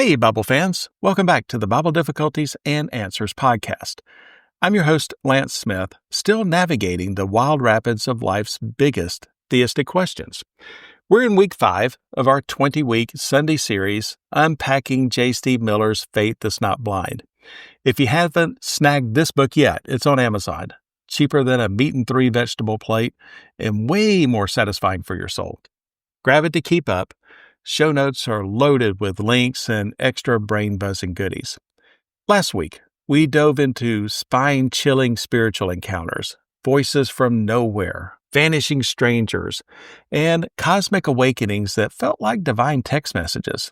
Hey, Bible fans. Welcome back to the Bible Difficulties and Answers podcast. I'm your host, Lance Smith, still navigating the wild rapids of life's biggest theistic questions. We're in week 5 of our 20-week Sunday series, Unpacking J. Steve Miller's Faith That's Not Blind. If you haven't snagged this book yet, it's on Amazon. Cheaper than a meat and 3 vegetable plate and way more satisfying for your soul. Grab it to keep up. Show notes are loaded with links and extra brain-buzzing goodies. Last week, we dove into spine-chilling spiritual encounters, voices from nowhere, vanishing strangers, and cosmic awakenings that felt like divine text messages.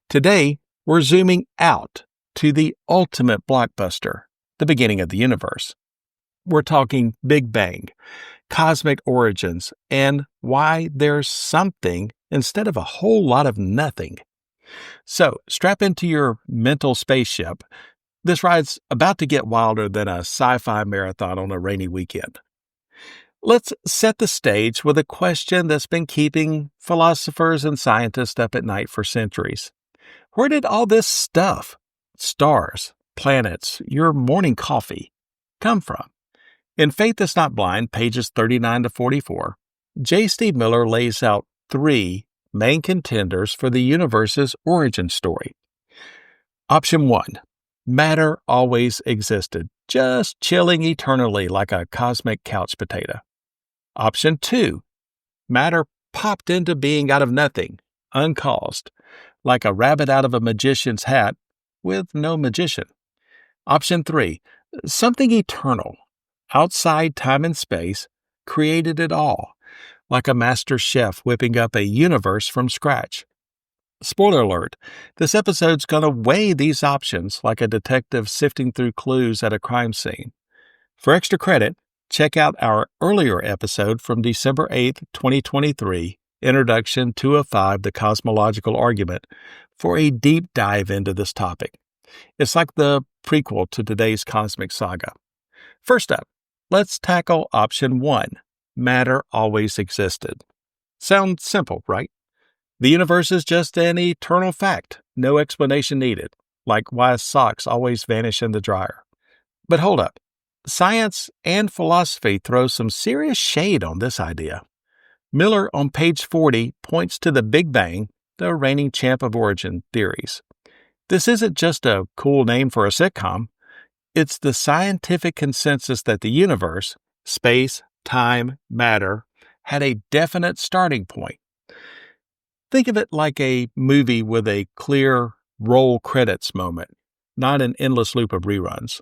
Today, we're zooming out to the ultimate blockbuster, the beginning of the universe. We're talking Big Bang, cosmic origins, and why there's something instead of a whole lot of nothing. So, strap into your mental spaceship. This ride's about to get wilder than a sci-fi marathon on a rainy weekend. Let's set the stage with a question that's been keeping philosophers and scientists up at night for centuries. Where did all this stuff, stars, planets, your morning coffee, come from? In Faith That's Not Blind, pages 39 to 44, J. Steve Miller lays out 3 main contenders for the universe's origin story. Option 1. Matter always existed, just chilling eternally like a cosmic couch potato. Option 2. Matter popped into being out of nothing, uncaused, like a rabbit out of a magician's hat with no magician. Option 3. Something eternal, outside time and space, created it all, like a master chef whipping up a universe from scratch. Spoiler alert, this episode's going to weigh these options like a detective sifting through clues at a crime scene. For extra credit, check out our earlier episode from December 8th, 2023, Introduction 205, The Cosmological Argument, for a deep dive into this topic. It's like the prequel to today's cosmic saga. First up, let's tackle option 1. Matter always existed. Sounds simple, right? The universe is just an eternal fact, no explanation needed, like why socks always vanish in the dryer. But hold up. Science and philosophy throw some serious shade on this idea. Miller on page 40 points to the Big Bang, the reigning champ of origin theories. This isn't just a cool name for a sitcom. It's the scientific consensus that the universe, space, time, matter, had a definite starting point. Think of it like a movie with a clear roll credits moment, not an endless loop of reruns.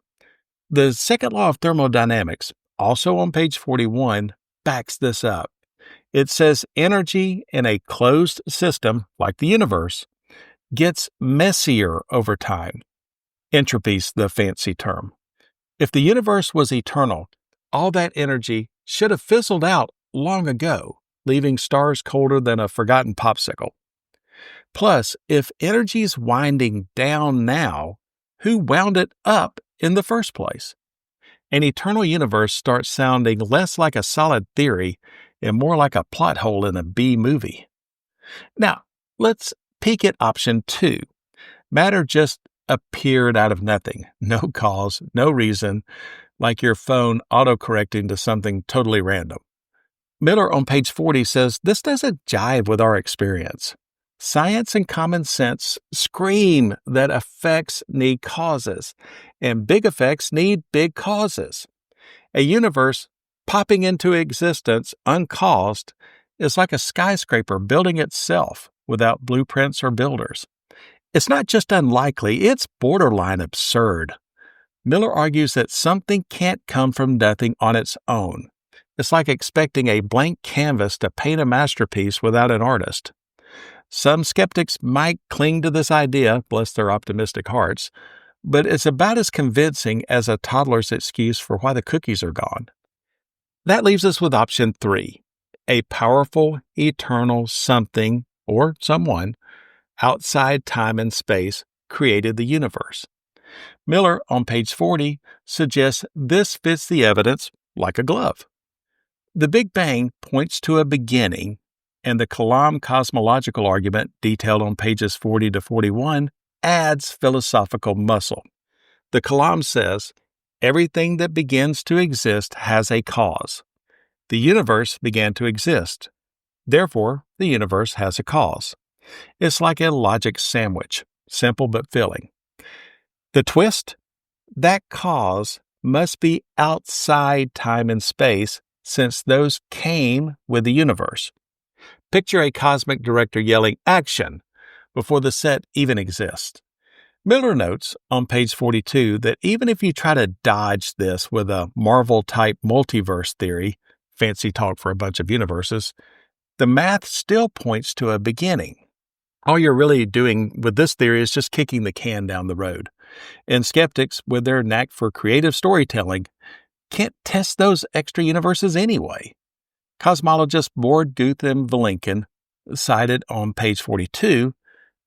The second law of thermodynamics, also on page 41, backs this up. It says energy in a closed system, like the universe, gets messier over time. Entropy's the fancy term. If the universe was eternal, all that energy should have fizzled out long ago, leaving stars colder than a forgotten popsicle. Plus, if energy's winding down now, who wound it up in the first place? An eternal universe starts sounding less like a solid theory and more like a plot hole in a B movie. Now, let's peek at option 2. Matter just appeared out of nothing. No cause, no reason, like your phone autocorrecting to something totally random. Miller on page 40 says this doesn't jive with our experience. Science and common sense scream that effects need causes, and big effects need big causes. A universe popping into existence uncaused is like a skyscraper building itself without blueprints or builders. It's not just unlikely, it's borderline absurd. Miller argues that something can't come from nothing on its own. It's like expecting a blank canvas to paint a masterpiece without an artist. Some skeptics might cling to this idea, bless their optimistic hearts, but it's about as convincing as a toddler's excuse for why the cookies are gone. That leaves us with option 3, a powerful, eternal something, or someone, outside time and space created the universe. Miller, on page 40, suggests this fits the evidence like a glove. The Big Bang points to a beginning, and the Kalam cosmological argument, detailed on pages 40 to 41, adds philosophical muscle. The Kalam says, everything that begins to exist has a cause. The universe began to exist. Therefore, the universe has a cause. It's like a logic sandwich, simple but filling. The twist? That cause must be outside time and space, since those came with the universe. Picture a cosmic director yelling, "Action!" before the set even exists. Miller notes on page 42 that even if you try to dodge this with a Marvel-type multiverse theory, fancy talk for a bunch of universes, the math still points to a beginning. All you're really doing with this theory is just kicking the can down the road. And skeptics, with their knack for creative storytelling, can't test those extra universes anyway. Cosmologist Board Guth and Vilenkin, cited on page 42,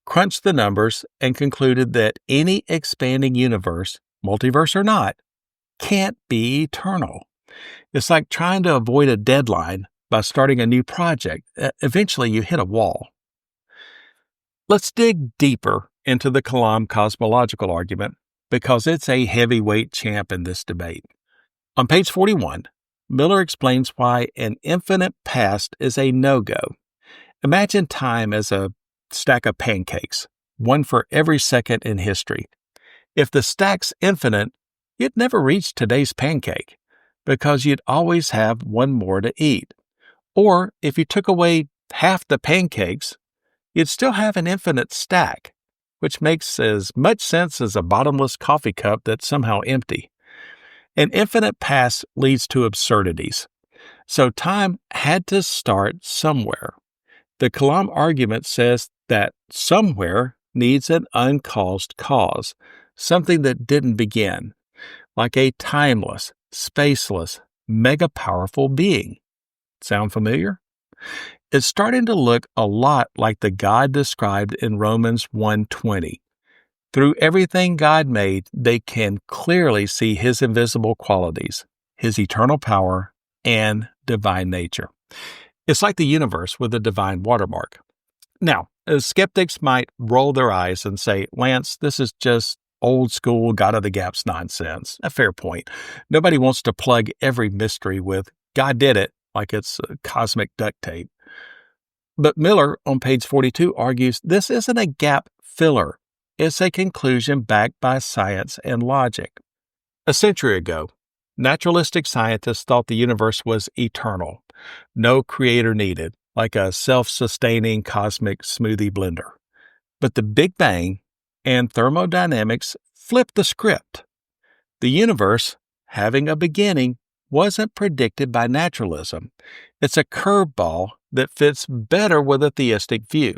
crunched the numbers and concluded that any expanding universe, multiverse or not, can't be eternal. It's like trying to avoid a deadline by starting a new project. Eventually, you hit a wall. Let's dig deeper into the Kalam cosmological argument because it's a heavyweight champ in this debate. On page 41, Miller explains why an infinite past is a no-go. Imagine time as a stack of pancakes, one for every second in history. If the stack's infinite, you'd never reach today's pancake because you'd always have one more to eat. Or if you took away half the pancakes, you'd still have an infinite stack, which makes as much sense as a bottomless coffee cup that's somehow empty. An infinite past leads to absurdities. So time had to start somewhere. The Kalam argument says that somewhere needs an uncaused cause, something that didn't begin, like a timeless, spaceless, mega-powerful being. Sound familiar? It's starting to look a lot like the God described in Romans 1:20. Through everything God made, they can clearly see His invisible qualities, His eternal power, and divine nature. It's like the universe with a divine watermark. Now, skeptics might roll their eyes and say, "Lance, this is just old school God of the Gaps nonsense." A fair point. Nobody wants to plug every mystery with "God did it" like it's cosmic duct tape. But Miller, on page 42, argues this isn't a gap filler. It's a conclusion backed by science and logic. A century ago, naturalistic scientists thought the universe was eternal, no creator needed, like a self-sustaining cosmic smoothie blender. But the Big Bang and thermodynamics flipped the script. The universe, having a beginning, wasn't predicted by naturalism. It's a curveball that fits better with a theistic view.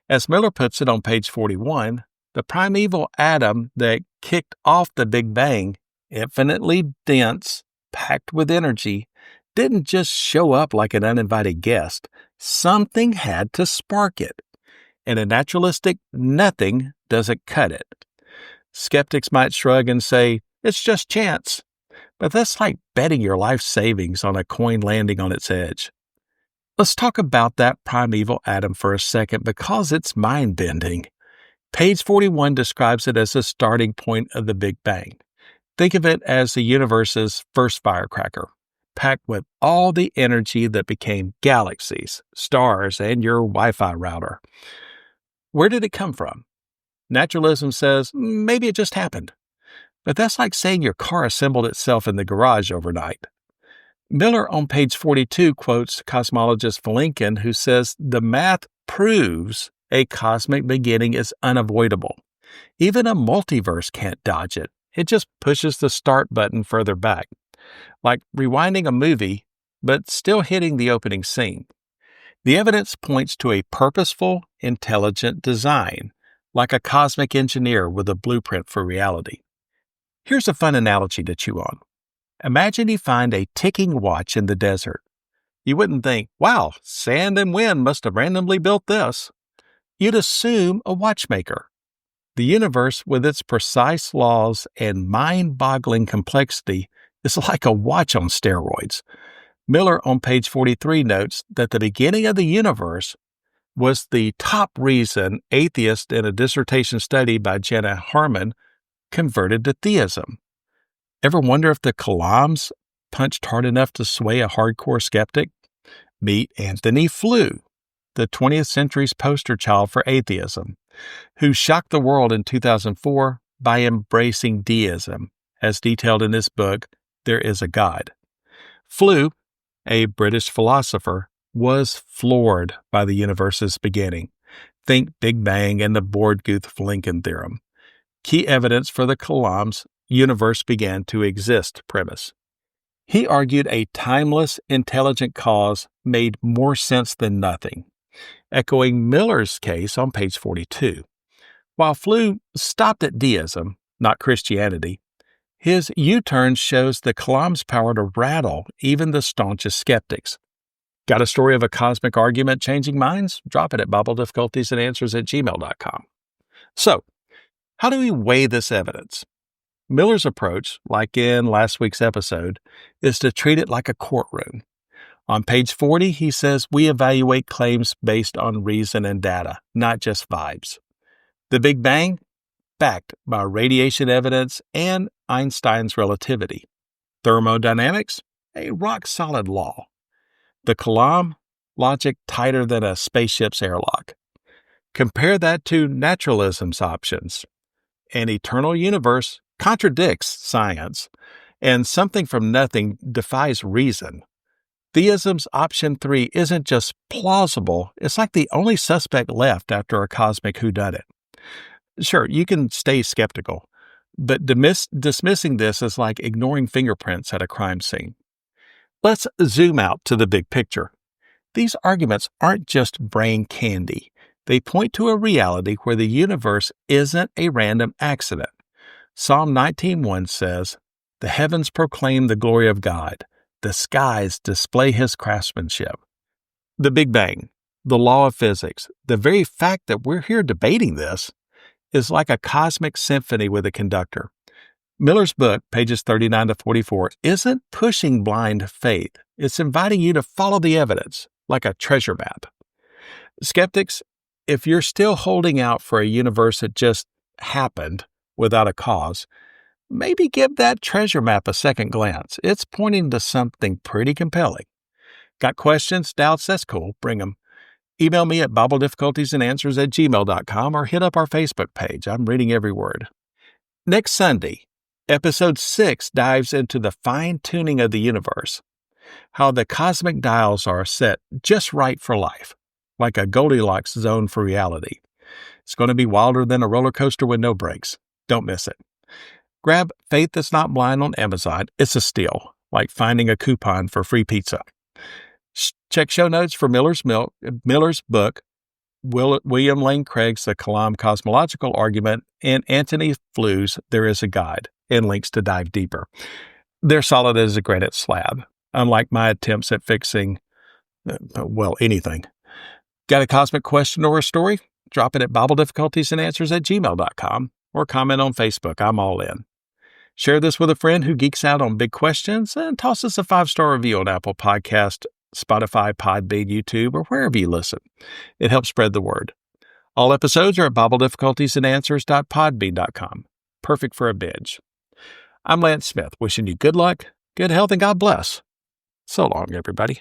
As Miller puts it on page 41, the primeval atom that kicked off the Big Bang, infinitely dense, packed with energy, didn't just show up like an uninvited guest. Something had to spark it. And a naturalistic nothing doesn't cut it. Skeptics might shrug and say, "It's just chance." But that's like betting your life savings on a coin landing on its edge. Let's talk about that primeval atom for a second because it's mind-bending. Page 41 describes it as the starting point of the Big Bang. Think of it as the universe's first firecracker, packed with all the energy that became galaxies, stars, and your Wi-Fi router. Where did it come from? Naturalism says maybe it just happened. But that's like saying your car assembled itself in the garage overnight. Miller on page 42 quotes cosmologist Vilenkin, who says the math proves a cosmic beginning is unavoidable. Even a multiverse can't dodge it. It just pushes the start button further back, like rewinding a movie, but still hitting the opening scene. The evidence points to a purposeful, intelligent design, like a cosmic engineer with a blueprint for reality. Here's a fun analogy to chew on. Imagine you find a ticking watch in the desert. You wouldn't think, "Wow, sand and wind must have randomly built this." You'd assume a watchmaker. The universe, with its precise laws and mind-boggling complexity, is like a watch on steroids. Miller on page 43 notes that the beginning of the universe was the top reason atheists in a dissertation study by Jenna Harmon converted to theism. Ever wonder if the Kalams punched hard enough to sway a hardcore skeptic? Meet Anthony Flew, the 20th century's poster child for atheism, who shocked the world in 2004 by embracing deism, as detailed in his book, There Is a God. Flew, a British philosopher, was floored by the universe's beginning. Think Big Bang and the Born-Guth-Lincoln theorem. Key evidence for the Kalam's universe began to exist premise. He argued a timeless, intelligent cause made more sense than nothing, echoing Miller's case on page 42. While Flew stopped at deism, not Christianity, his U-turn shows the Kalam's power to rattle even the staunchest skeptics. Got a story of a cosmic argument changing minds? Drop it at BibleDifficultiesAndAnswers@gmail.com. So, how do we weigh this evidence? Miller's approach, like in last week's episode, is to treat it like a courtroom. On page 40, he says we evaluate claims based on reason and data, not just vibes. The Big Bang, backed by radiation evidence and Einstein's relativity. Thermodynamics, a rock-solid law. The Kalam, logic tighter than a spaceship's airlock. Compare that to naturalism's options. An eternal universe contradicts science, and something from nothing defies reason. Theism's option 3 isn't just plausible, it's like the only suspect left after a cosmic whodunit. Sure, you can stay skeptical, but dismissing this is like ignoring fingerprints at a crime scene. Let's zoom out to the big picture. These arguments aren't just brain candy. They point to a reality where the universe isn't a random accident. Psalm 19:1 says, "The heavens proclaim the glory of God. The skies display his craftsmanship." The Big Bang, the law of physics, the very fact that we're here debating this, is like a cosmic symphony with a conductor. Miller's book, pages 39 to 44, isn't pushing blind faith. It's inviting you to follow the evidence, like a treasure map. Skeptics, if you're still holding out for a universe that just happened without a cause, maybe give that treasure map a second glance. It's pointing to something pretty compelling. Got questions, doubts? That's cool. Bring them. Email me at BibleDifficultiesAndAnswers@gmail.com or hit up our Facebook page. I'm reading every word. Next Sunday, Episode 6 dives into the fine-tuning of the universe, how the cosmic dials are set just right for life, like a Goldilocks zone for reality. It's going to be wilder than a roller coaster with no brakes. Don't miss it. Grab Faith That's Not Blind on Amazon. It's a steal, like finding a coupon for free pizza. Check show notes for Miller's book, William Lane Craig's The Kalam Cosmological Argument, and Anthony Flew's There Is a God, and links to dive deeper. They're solid as a granite slab, unlike my attempts at fixing, anything. Got a cosmic question or a story? Drop it at BibleDifficultiesAndAnswers@gmail.com or comment on Facebook. I'm all in. Share this with a friend who geeks out on big questions and toss us a 5-star review on Apple Podcast, Spotify, Podbean, YouTube, or wherever you listen. It helps spread the word. All episodes are at BibleDifficultiesAndAnswers.podbean.com. Perfect for a binge. I'm Lance Smith, wishing you good luck, good health, and God bless. So long, everybody.